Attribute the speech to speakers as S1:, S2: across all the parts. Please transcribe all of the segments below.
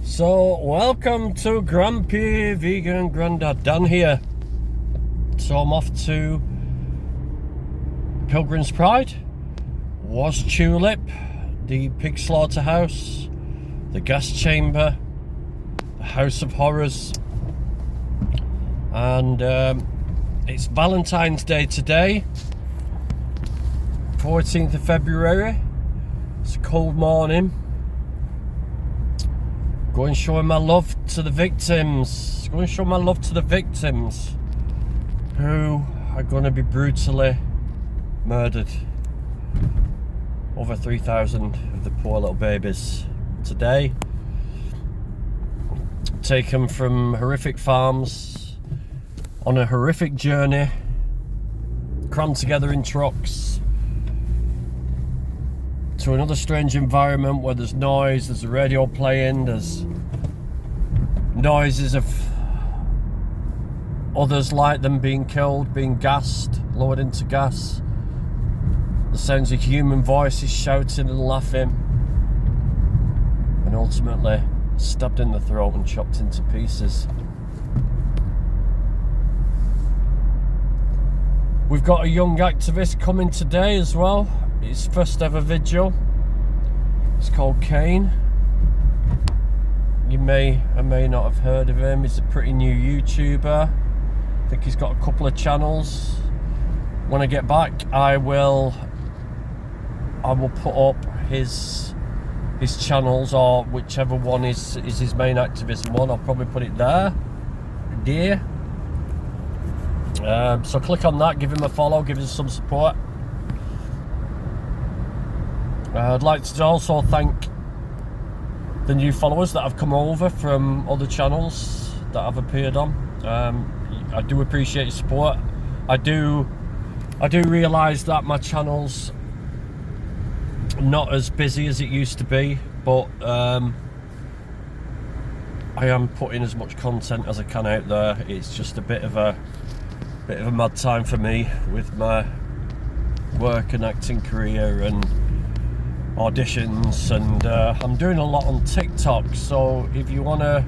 S1: So, welcome to Grumpy Vegan Grandad. Dan here. So I'm off to Pilgrim's Pride, Was Tulip, the pig slaughterhouse, the gas chamber, the House of Horrors, and it's Valentine's Day today, 14th of February. It's a cold morning. Going showing my love to the victims. Going to show my love to the victims who are going to be brutally murdered. Over 3,000 of the poor little babies today, taken from horrific farms on a horrific journey, crammed together in trucks to another strange environment where there's noise, there's a radio playing, there's noises of others like them being killed, being gassed, lowered into gas. The sounds of human voices shouting and laughing, and ultimately stabbed in the throat and chopped into pieces. We've got a young activist coming today as well. His first ever vigil. It's called Cain. You may or may not have heard of him. He's a pretty new YouTuber. I think he's got a couple of channels. When I get back, I will put up his channels, or whichever one is his main activism one. I'll probably put it there. So click on that, give him a follow, give him some support. I'd like to also thank the new followers that have come over from other channels that I've appeared on. I do appreciate your support. I do realise that my channel's not as busy as it used to be, but I am putting as much content as I can out there. It's just a bit of a mad time for me with my work and acting career and auditions, and I'm doing a lot on TikTok. So if you wanna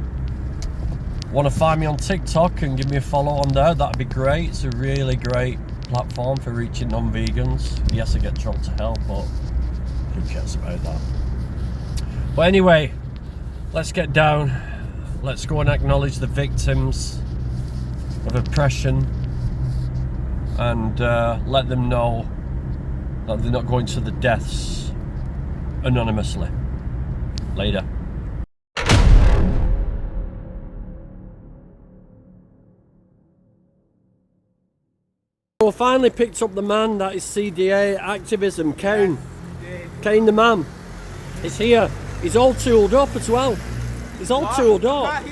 S1: find me on TikTok and give me a follow on there, that'd be great. It's a really great platform for reaching non-vegans. Yes, I get trolled to hell, but who cares about that? But anyway, let's get down. Let's go and acknowledge the victims of oppression, and let them know that they're not going to the deaths anonymously. Later. So finally picked up the man that is CDA Activism, Cain. Cain the man. He's here. He's all tooled up as well. He's all tooled up.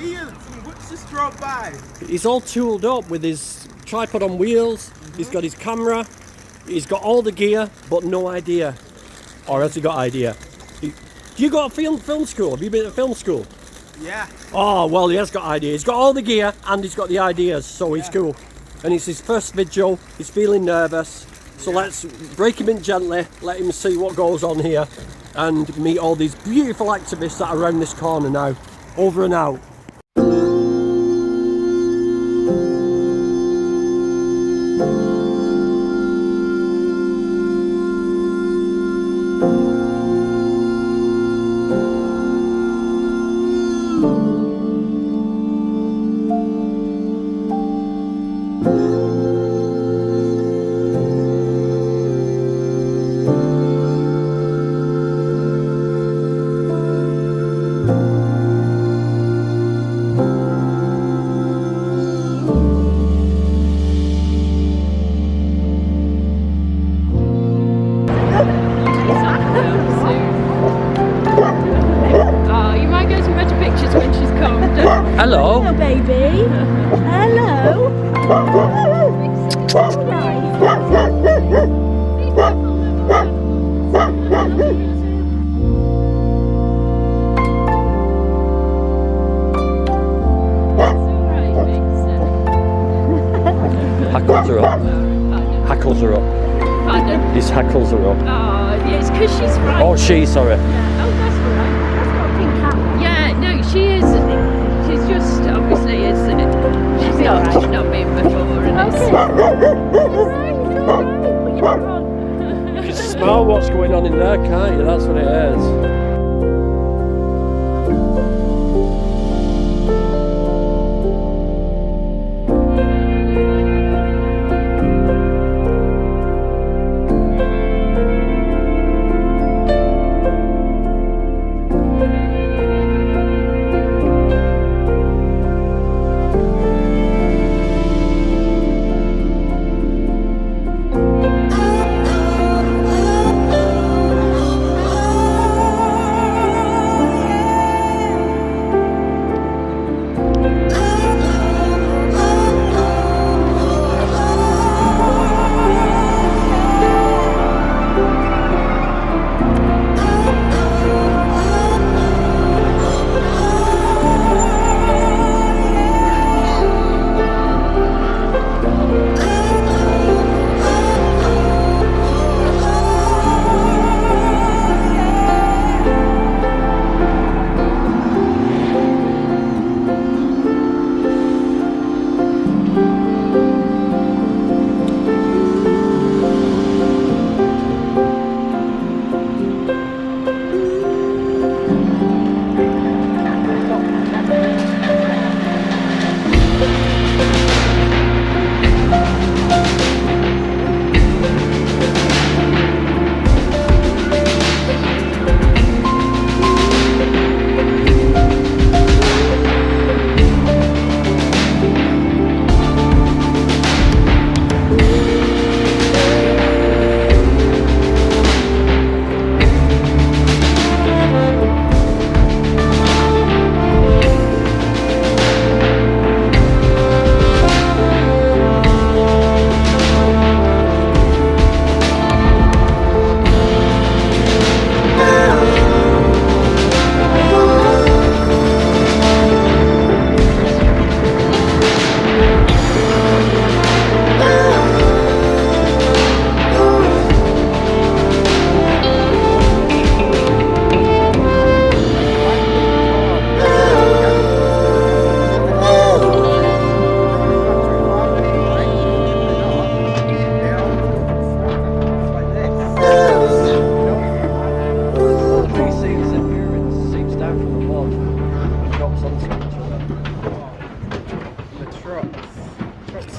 S1: He's all tooled up with his tripod on wheels. He's got his camera. He's got all the gear, but no idea. Or has he got idea? You got a film school? Have you been at film school?
S2: Yeah.
S1: Oh, well, he has got idea. He's got all the gear and he's got the ideas, so he's cool. And it's his first vigil. He's feeling nervous. So let's break him in gently, let him see what goes on here, and meet all these beautiful activists that are around this corner now. Over and out. Hello.
S3: Hello, baby. Hello.
S1: Hackles are up. Hackles are up.
S3: Pardon?
S1: His hackles are up.
S3: Oh, yeah, it's because she's right.
S1: Oh, she, sorry.
S3: Yeah. Oh, that's all right. That's got a pink hat. Yeah, no, she is
S2: not been before, and
S3: Okay.
S2: it's
S3: Put your foot on.
S1: You can smell what's going on in there, can't you? That's what it is.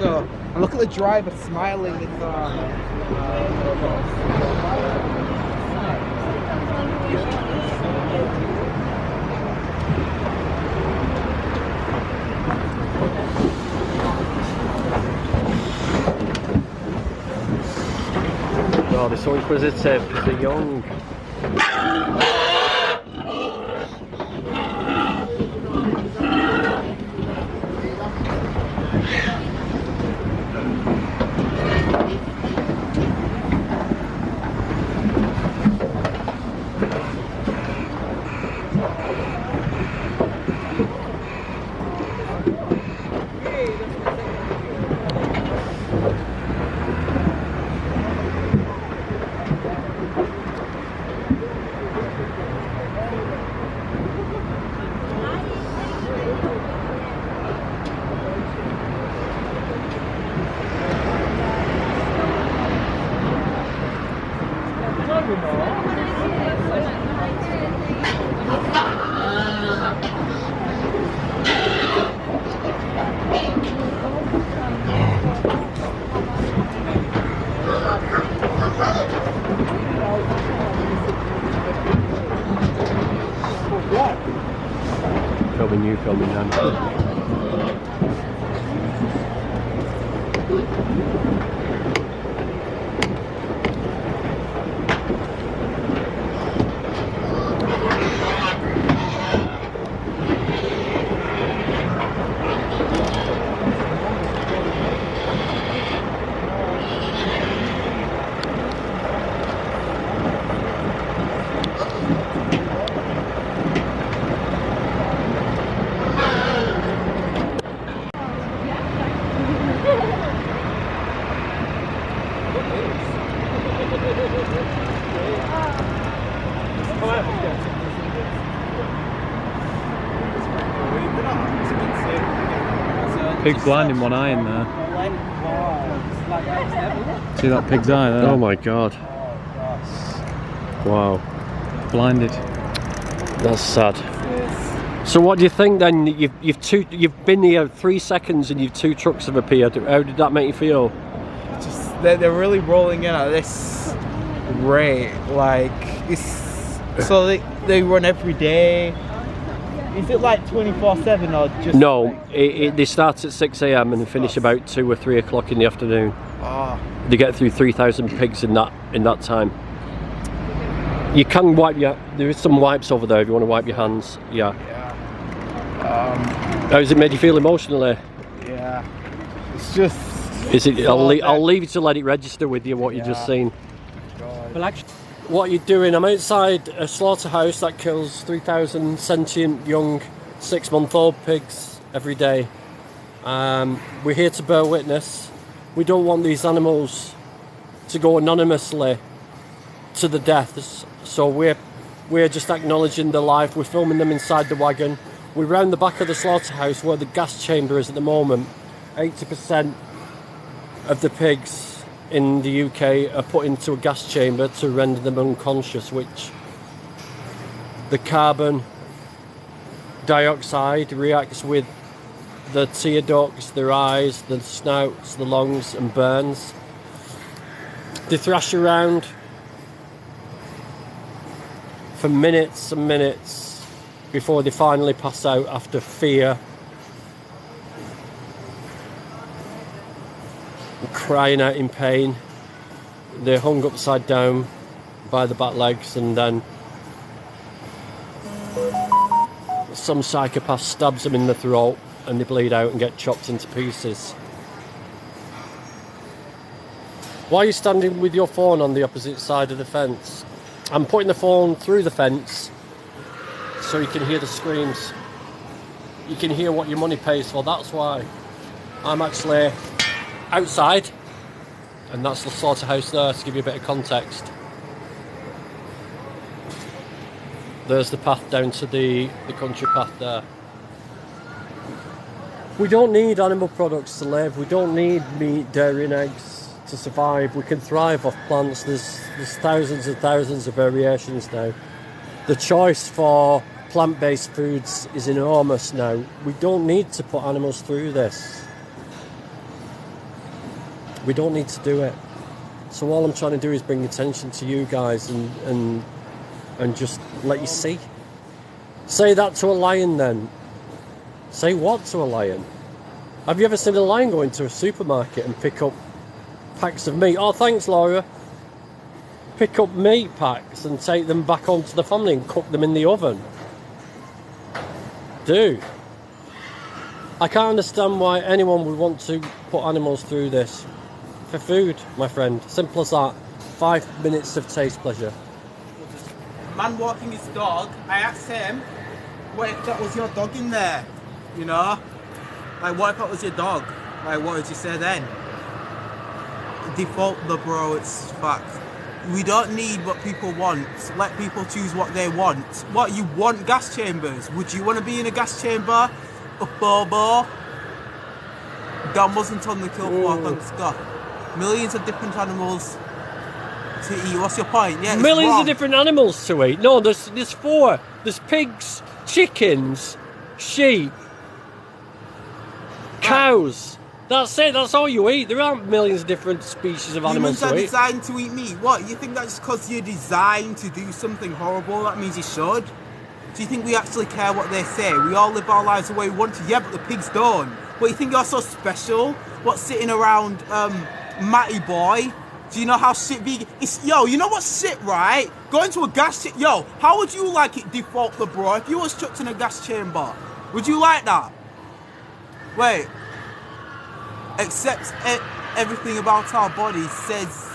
S4: So, and look at the driver smiling. It's,
S1: Oh, they're so inquisitive because they're young. Filming you, filming them.
S2: Pig blind in one eye in there. See that pig's eye there?
S1: Oh my god. Wow.
S2: Blinded.
S1: That's sad. So what do you think then? You've been here 3 seconds and 2 trucks have appeared. How did that make you feel?
S4: Just they're really rolling in at this rate. Like it's so they run every day. Is it like 24/7 or just?
S1: No,
S4: like,
S1: they start at 6 a.m. and finish about 2 or 3 o'clock in the afternoon.
S4: Oh.
S1: They get through 3,000 pigs in that time. You can wipe there is some wipes over there if you want to wipe your hands. Yeah. How has it made you feel emotionally?
S4: Yeah. It's just.
S1: Is it? I'll leave you to let it register with you what you've just seen.
S2: Well, actually,
S1: What are you doing? I'm outside a slaughterhouse that kills 3,000 sentient young 6-month-old pigs every day. We're here to bear witness. We don't want these animals to go anonymously to the deaths, so we're just acknowledging their life. We're filming them inside the wagon. We're round the back of the slaughterhouse where the gas chamber is at the moment. 80% of the pigs in the UK are put into a gas chamber to render them unconscious, which the carbon dioxide reacts with the tear ducts, their eyes, the snouts, the lungs, and burns. They thrash around for minutes and minutes before they finally pass out after fear, crying out in pain. They're hung upside down by the back legs, and then some psychopath stabs them in the throat and they bleed out and get chopped into pieces. Why are you standing with your phone on the opposite side of the fence? I'm putting the phone through the fence so you can hear the screams. You can hear what your money pays for. That's why I'm actually outside, and that's the slaughterhouse there to give you a bit of context. There's the path down to the country path there. We don't need animal products to live. We don't need meat, dairy and eggs to survive. We can thrive off plants. There's thousands and thousands of variations now. The choice for plant-based foods is enormous now. We don't need to put animals through this. We don't need to do it. So all I'm trying to do is bring attention to you guys and just let you see. Say that to a lion then. Say what to a lion? Have you ever seen a lion go into a supermarket and pick up packs of meat? Oh, thanks, Laura. Pick up meat packs and take them back home to the family and cook them in the oven. Dude, I can't understand why anyone would want to put animals through this. For food, my friend. Simple as that. 5 minutes of taste pleasure.
S4: Man walking his dog, I asked him, what if that was your dog in there? You know? Like, what if that was your dog? Like, what would you say then? Default the bro, it's fact. We don't need what people want. Let people choose what they want. What, you want gas chambers? Would you want to be in a gas chamber? A bobo? God wasn't on the kill for, thanks God. Millions of different animals to eat. What's your point? Yeah,
S1: Millions
S4: wrong.
S1: of different animals to eat. No, there's 4. There's pigs, chickens, sheep, cows. That's it. That's all you eat. There aren't millions of different species of animals
S4: Humans are
S1: to eat.
S4: designed to eat meat. What? You think that just because you're designed to do something horrible, that means you should? Do you think we actually care what they say? We all live our lives the way we want to. Yeah, but the pigs don't. But you think you're so special? What's sitting around Matty Boy? Do you know how shit vegan is? Yo, you know what's shit, right? Going to a gas chamber. Yo, how would you like it default the bro? If you was chucked in a gas chamber, would you like that? Wait. Except everything about our body says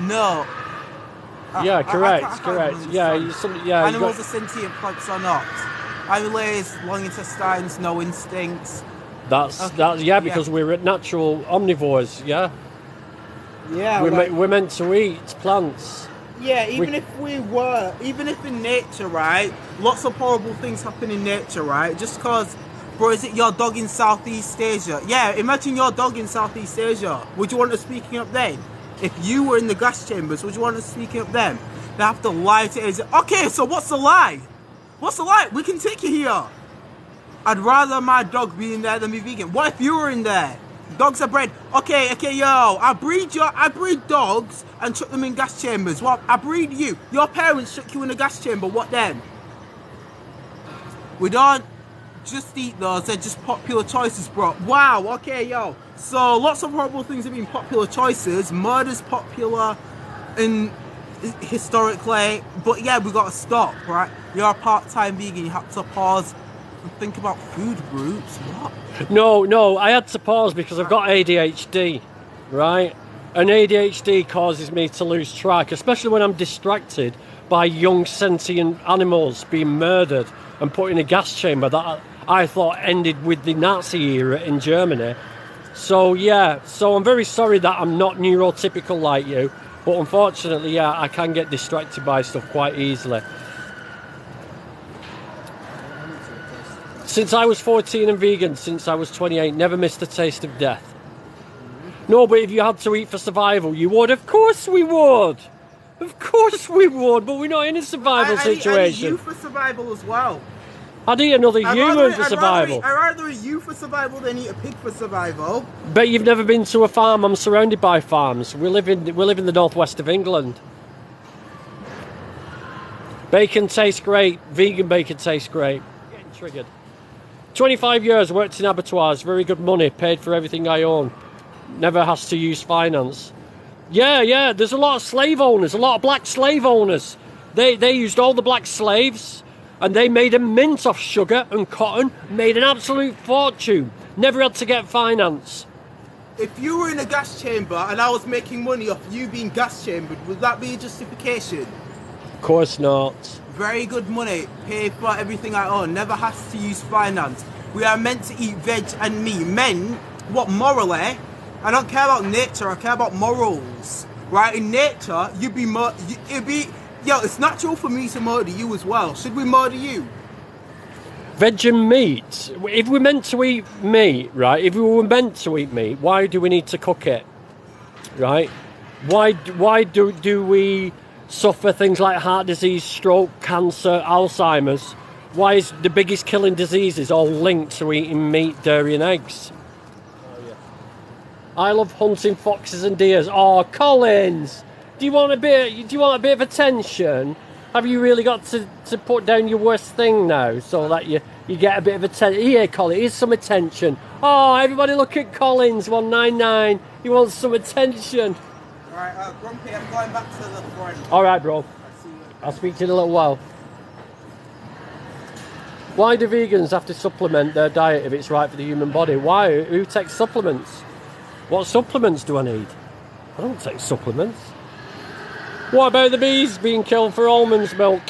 S4: no.
S1: Yeah, correct,
S4: I can't
S1: correct.
S4: understand.
S1: Yeah,
S4: Animals are sentient, plants are not. Amylase, long intestines, no instincts.
S1: That's because we're natural omnivores. Yeah,
S4: Yeah,
S1: we're meant to eat plants.
S4: Yeah, even if in nature, right, lots of horrible things happen in nature, right, just because Bro, is it your dog in Southeast Asia? Yeah, imagine your dog in Southeast Asia. Would you want us speaking up then? If you were in the gas chambers, would you want us speaking up then? They have to lie to Asia. Okay, so what's the lie? What's the lie? We can take you here. I'd rather my dog be in there than be vegan. What if you were in there? Dogs are bred. Okay, yo, I breed dogs and chuck them in gas chambers. What? I breed you. Your parents chuck you in a gas chamber. What then? We don't just eat those. They're just popular choices, bro. Wow. Okay, yo. So lots of horrible things have been popular choices. Murder's popular, in historically, but yeah, we gotta stop, right? You're a part-time vegan. You have to pause and think about food groups. What?
S1: No, I had to pause because I've got ADHD, right? And ADHD causes me to lose track, especially when I'm distracted by young sentient animals being murdered and put in a gas chamber that I thought ended with the Nazi era in Germany. So yeah, so I'm very sorry that I'm not neurotypical like you, but unfortunately, yeah, I can get distracted by stuff quite easily. Since I was 14 and vegan, since I was 28, never missed a taste of death. No, but if you had to eat for survival, you would. Of course we would. Of course we would, but we're not in a survival situation.
S4: I'd eat you for survival as well.
S1: I'd eat another human for survival.
S4: I'd rather eat you for survival than eat a pig for survival.
S1: Bet you've never been to a farm. I'm surrounded by farms. We live in the northwest of England. Bacon tastes great. Vegan bacon tastes great. Getting triggered. 25 years, worked in abattoirs, very good money, paid for everything I own. Never has to use finance. Yeah, there's a lot of slave owners, a lot of black slave owners. They used all the black slaves and they made a mint off sugar and cotton, made an absolute fortune. Never had to get finance.
S4: If you were in a gas chamber and I was making money off you being gas chambered, would that be a justification?
S1: Of course not.
S4: Very good money, pay for everything I own, never has to use finance. We are meant to eat veg and meat. Men, what, morally? I don't care about nature, I care about morals. Right, in nature, it'd be, yo, it's natural for me to murder you as well. Should we murder you?
S1: Veg and meat. If we're meant to eat meat, right, if we were meant to eat meat, why do we need to cook it? Right? Why do we suffer things like heart disease, stroke, cancer, Alzheimer's? Why is the biggest killing diseases all linked to eating meat, dairy and eggs? Oh, yeah. I love hunting foxes and deers. Oh, Collins, do you want a bit of attention? Have you really got to put down your worst thing now so that you get a bit of attention? Here, Colin, here's some attention. Oh, everybody look at Collins, 199. He wants some attention.
S4: Alright, Grumpy, I'm going back to the front.
S1: Alright, bro. I'll speak to you in a little while. Why do vegans have to supplement their diet if it's right for the human body? Why? Who takes supplements? What supplements do I need? I don't take supplements. What about the bees being killed for almond milk?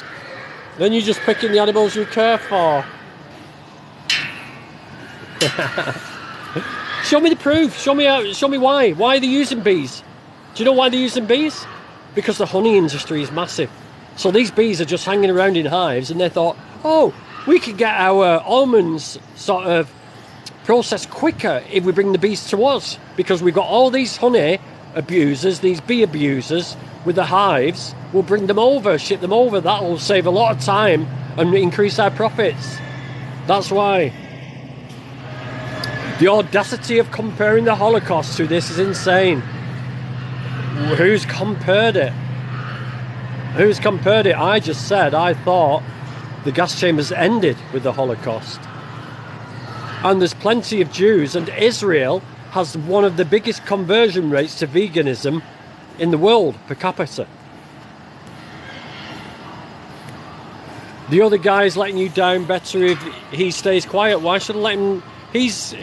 S1: Then you're just picking the animals you care for. Show me the proof. Show me why. Why are they using bees? Do you know why they're using bees? Because the honey industry is massive. So these bees are just hanging around in hives and they thought, oh, we could get our almonds sort of processed quicker if we bring the bees to us. Because we've got all these honey abusers, these bee abusers with the hives. We'll bring them over, ship them over. That will save a lot of time and increase our profits. That's why. The audacity of comparing the Holocaust to this is insane. Who's compared it? Who's compared it? I just said I thought the gas chambers ended with the Holocaust. And there's plenty of Jews, and Israel has one of the biggest conversion rates to veganism in the world per capita. The other guy's letting you down better if he stays quiet. Why should I let him? He's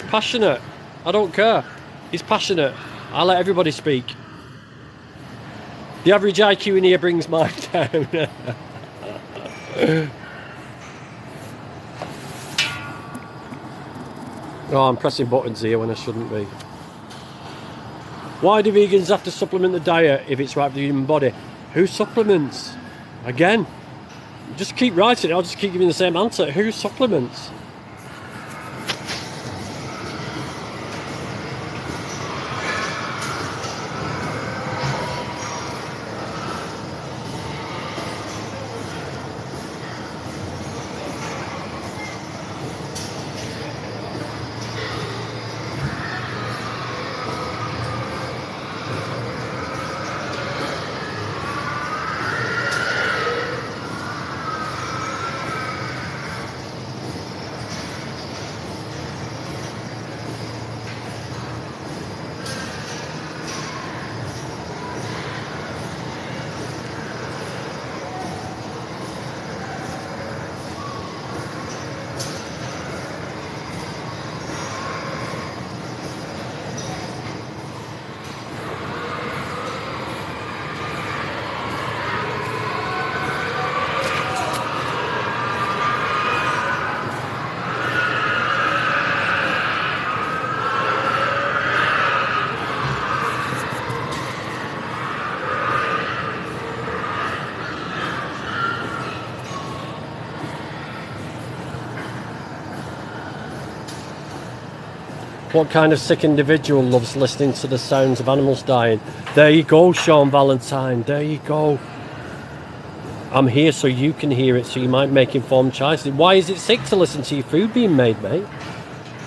S1: passionate. I don't care. He's passionate. I'll let everybody speak. The average IQ in here brings mine down. Oh, I'm pressing buttons here when I shouldn't be. Why do vegans have to supplement the diet if it's right for the human body? Who supplements? Again, just keep writing. I'll just keep giving the same answer. Who supplements? What kind of sick individual loves listening to the sounds of animals dying? There you go, Sean Valentine. There you go. I'm here so you can hear it, so you might make informed choices. Why is it sick to listen to your food being made, mate?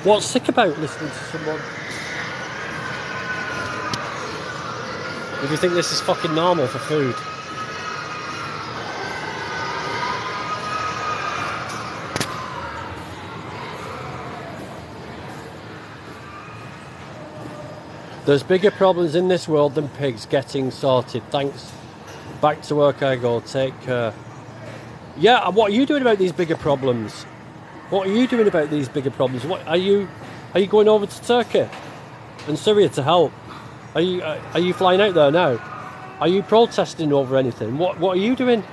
S1: What's sick about listening to someone? If you think this is fucking normal for food. There's bigger problems in this world than pigs. Getting sorted. Thanks. Back to work I go. Take care. Yeah, what are you doing about these bigger problems? What are you doing about these bigger problems? What are you going over to Turkey and Syria to help? Are you flying out there now? Are you protesting over anything? What are you doing?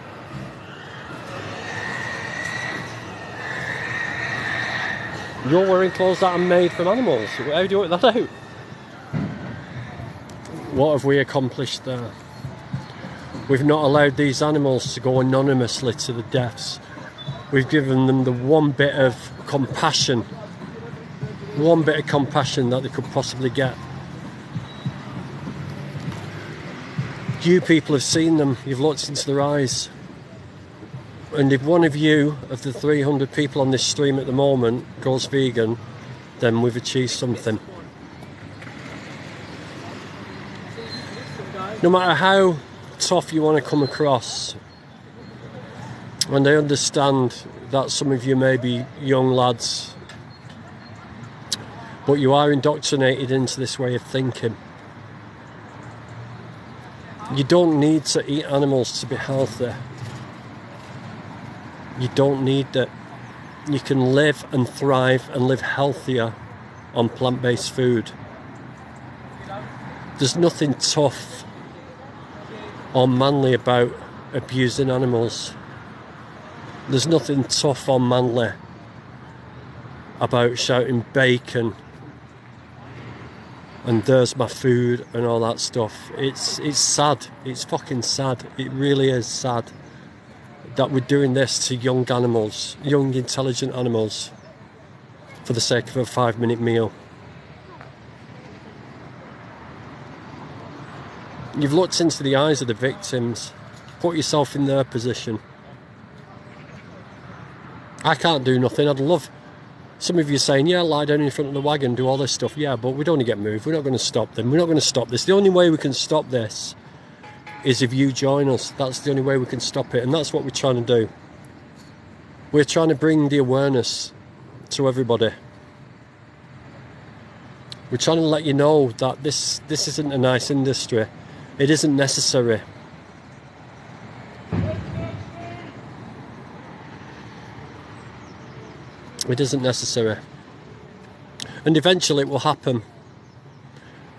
S1: You're wearing clothes that are made from animals. How do you work that out? What have we accomplished there? We've not allowed these animals to go anonymously to the deaths. We've given them the one bit of compassion that they could possibly get. You people have seen them, you've looked into their eyes. And if one of you, of the 300 people on this stream at the moment, goes vegan, then we've achieved something. No matter how tough you want to come across, and I understand that some of you may be young lads, but you are indoctrinated into this way of thinking. You don't need to eat animals to be healthy. You don't need that. You can live and thrive and live healthier on plant-based food. There's nothing tough or manly about abusing animals. There's nothing tough or manly about shouting bacon and there's my food and all that stuff. It's sad. It's fucking sad. It really is sad that we're doing this to young animals, young intelligent animals, for the sake of a 5-minute meal. You've looked into the eyes of the victims. Put yourself in their position. I can't do nothing. I'd love some of you saying, yeah, lie down in front of the wagon, do all this stuff. Yeah, but we'd only get moved. We're not going to stop them. We're not going to stop this. The only way we can stop this is if you join us. That's the only way we can stop it. And that's what we're trying to do. We're trying to bring the awareness to everybody. We're trying to let you know that this isn't a nice industry. It isn't necessary. It isn't necessary. And eventually it will happen.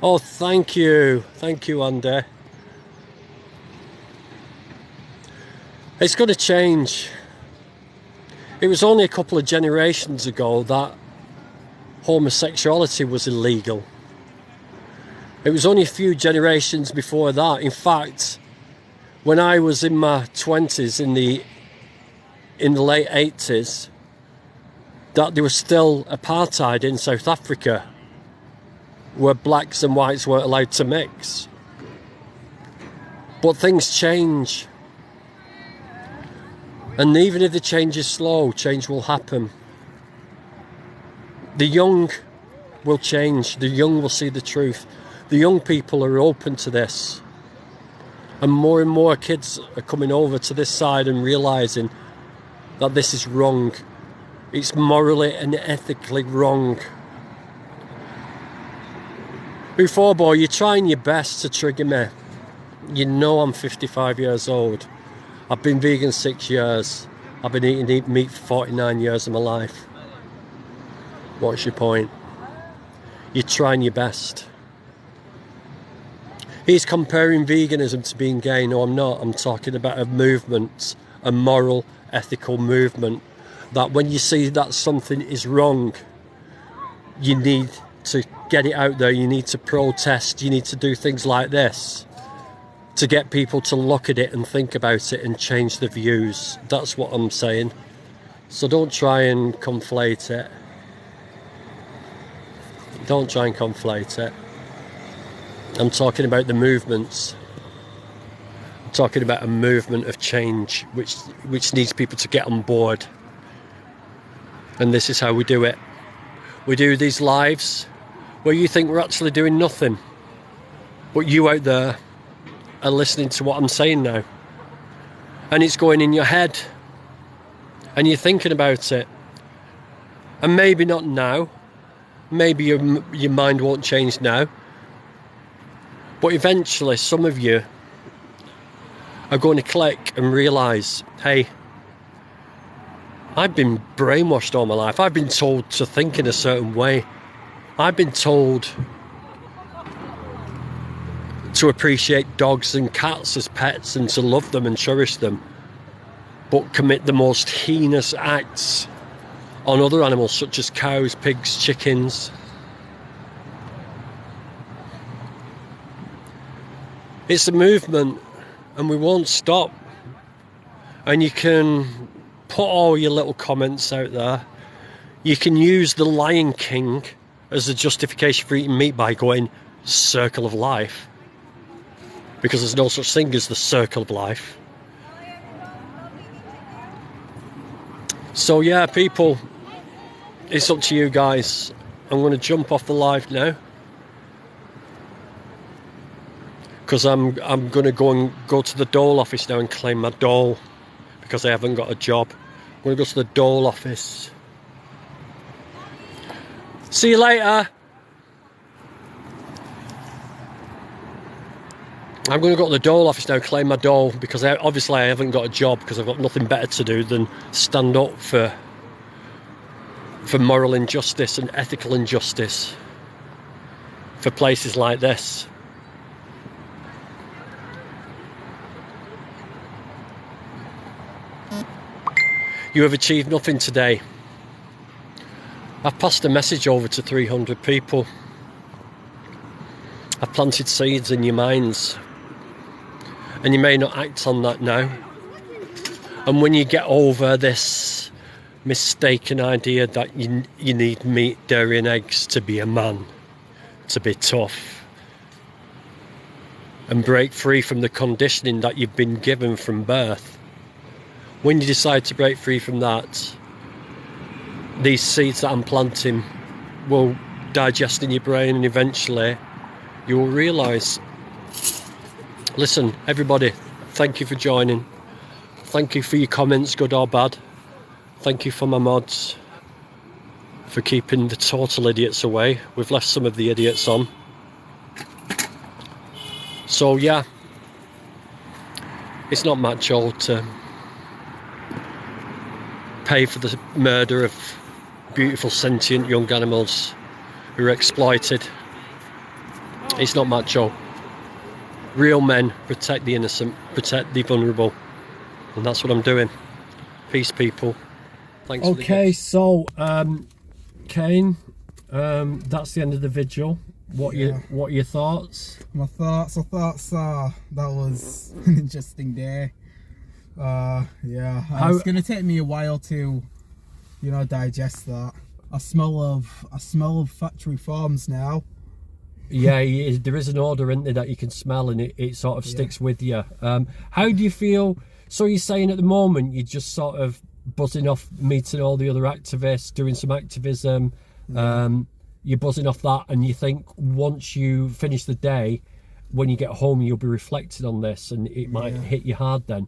S1: Oh, thank you. Thank you, Andy. It's going to change. It was only a couple of generations ago that homosexuality was illegal. It was only a few generations before that. In fact, when I was in my 20s, in the late 80s, that there was still apartheid in South Africa, where blacks and whites weren't allowed to mix. But things change. And even if the change is slow, change will happen. The young will change. The young will see the truth. The young people are open to this. And more kids are coming over to this side and realising that this is wrong. It's morally and ethically wrong. Before, boy, you're trying your best to trigger me. You know I'm 55 years old. I've been vegan 6 years. I've been eating meat for 49 years of my life. What's your point? You're trying your best. He's comparing veganism to being gay. No, I'm not. I'm talking about a movement, a moral, ethical movement, that when you see that something is wrong, you need to get it out there. You need to protest. You need to do things like this to get people to look at it and think about it and change the views. That's what I'm saying. So don't try and conflate it. Don't try and conflate it. I'm talking about the movements. I'm talking about a movement of change which needs people to get on board. And this is how we do it. We do these lives where you think we're actually doing nothing, but you out there are listening to what I'm saying now, and it's going in your head and you're thinking about it. And maybe not now, maybe your mind won't change now, but eventually some of you are going to click and realise, hey, I've been brainwashed all my life. I've been told to think in a certain way. I've been told to appreciate dogs and cats as pets and to love them and cherish them, but commit the most heinous acts on other animals such as cows, pigs, chickens. It's a movement and we won't stop. And you can put all your little comments out there. You can use the Lion King as a justification for eating meat by going circle of life, because there's no such thing as the circle of life. So yeah, people, it's up to you guys. I'm going to jump off the live now because I'm going to go to the dole office now and claim my dole, because I haven't got a job. I'm going to go to the dole office. See you later. I'm going to go to the dole office now and claim my dole, because obviously I haven't got a job, because I've got nothing better to do than stand up for moral injustice and ethical injustice for places like this. You have achieved nothing today. I've passed a message over to 300 people. I've planted seeds in your minds, and you may not act on that now. And when you get over this mistaken idea that you need meat, dairy and eggs to be a man, to be tough, and break free from the conditioning that you've been given from birth, when you decide to break free from that, these seeds that I'm planting will digest in your brain, and eventually you will realise. Listen, everybody, thank you for joining. Thank you for your comments, good or bad. Thank you for my mods for keeping the total idiots away. We've left some of the idiots on. So yeah, it's not macho to pay for the murder of beautiful sentient young animals who are exploited. It's not macho. Real men protect the innocent, protect the vulnerable, and that's what I'm doing. Peace, people. Thanks. Okay, so Cain, that's the end of the vigil. What are your thoughts?
S4: My thoughts are that was an interesting day. It's gonna take me a while to, digest that. I smell of factory farms now.
S1: Yeah, there is an odour, isn't there, that you can smell, and it sort of sticks with you. How do you feel? So you're saying at the moment you're just sort of buzzing off meeting all the other activists, doing some activism. You're buzzing off that, and you think once you finish the day, when you get home, you'll be reflecting on this, and it might hit you hard then.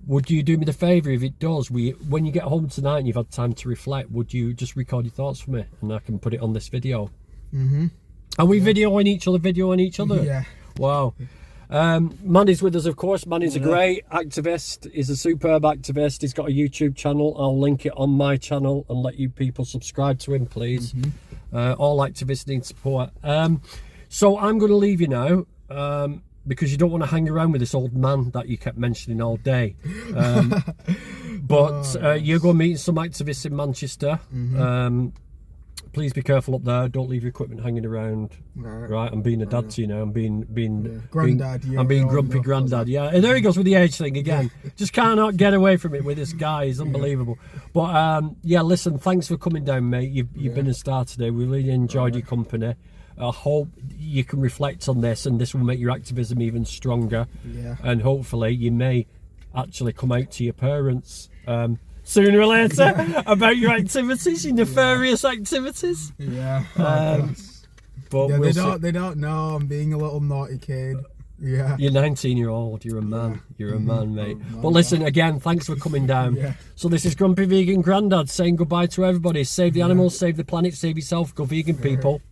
S1: Would you do me the favour if it does? When you get home tonight and you've had time to reflect, would you just record your thoughts for me, and I can put it on this video? Are we videoing each other? Yeah. Wow. Manny's with us, of course. Manny's a great activist. He's a superb activist. He's got a YouTube channel. I'll link it on my channel and let you people subscribe to him, please. All activists need support. So I'm going to leave you now, because you don't want to hang around with this old man that you kept mentioning all day. But you're going to meet some activists in Manchester. please be careful up there. Don't leave your equipment hanging around. Right, I'm being a dad to you now. I'm being
S5: Grandad.
S1: I'm being grumpy granddad. Yeah, and there he goes with the age thing again. Just cannot get away from it with this guy. He's unbelievable. But yeah, listen, thanks for coming down, mate. You've been a star today. We really enjoyed your company. I hope you can reflect on this, and this will make your activism even stronger.
S5: Yeah.
S1: And hopefully you may actually come out to your parents sooner or later about your activities, your nefarious activities.
S5: Yeah.
S1: But
S5: Yeah,
S1: we'll
S5: they don't know I'm being a little naughty kid. Yeah.
S1: You're 19-year-old. You're a man. You're a man, mate. But listen, again, thanks for coming down.
S5: Yeah.
S1: So this is Grumpy Vegan Grandad saying goodbye to everybody. Save the animals, save the planet, save yourself. Go vegan, people.